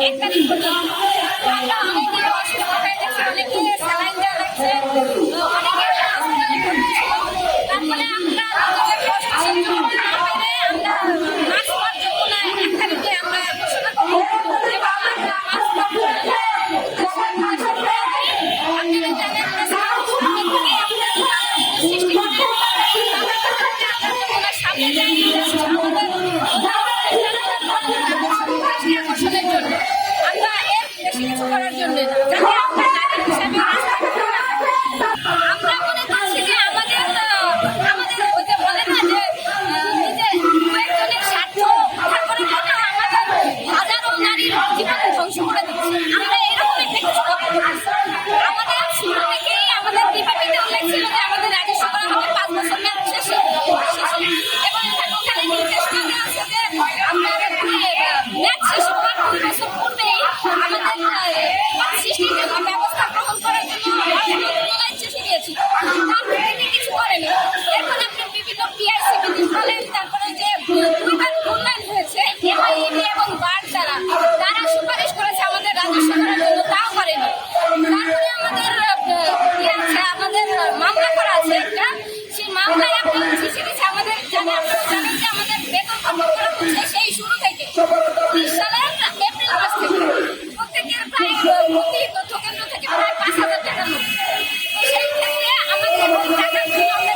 1 তারিখ পর্যন্ত। আমরা অনেকে অসুস্থ হয়ে গেছি, অনেকে স্যালাইন দেওয়া লাগছে, অনেকে হসপিটালে ভর্তি ছিল। তারপরে আমরা প্রশাসন পেরে আমরা মাস পর যখন 1 তারিখে আমরা ঘোষণা করি এবং আমরা মাস পর আপনারা জানেন সৃষ্টি করে আমরা সামনে যাই আকর্ষণের জন্য। আমরা এর বেশি কিছু করার জন্য আমরা নারী হিসাবে আমরা মনে করছি যে আমাদের ওই যে বলে না যে নিজে কয়েকজনের স্বার্থ তারপরে মনে হয় আমাদের হাজারো নারীর জীবন ধ্বংস করে দিচ্ছে। আমরা এরকম একটা কিছু করতে পারছি। আমাদের শুরু থেকেই আমাদের বিভাগীতে উল্লেখ ছিল যে আমাদের রাজস্ব করা হবে 5 বছর মেয়াদ শেষে এবং ওখানে নির্দেশ দেওয়া আছে যে আমরা মেয়াদ শেষ হওয়ার 2 বছর পূর্বেই আমাদের সৃষ্টির জন্য ব্যবস্থা গ্রহণ করার জন্য মন্ত্রণালয় চিঠি দিয়েছিল। তারপরে তিনি কিছু করেনি। এখন আপনি বিভিন্ন পিআইসিবি বলেন, তারপরে যে 2বার উন্নয়ন হয়েছে এমআইইবি এবং বার যারা তারা সুপারিশ করেছে আমাদের রাজস্ব করার জন্য, তাও করেনি। তারপরে আমাদের মামলা করা আছে একটা, সেই মামলায় আপনি চিঠি দিচ্ছে আমাদের জানেন যে আমাদের বেতন করা হচ্ছে সেই শুরু থেকে 30 সালের এপ্রিল মাস থেকে প্রত্যেকের প্রায় প্রতি তথ্য কেন্দ্র থেকে প্রায় 5,000 টাকা লোক। তো সেই ক্ষেত্রে আমাদের ওই টাকার জন্য আমরা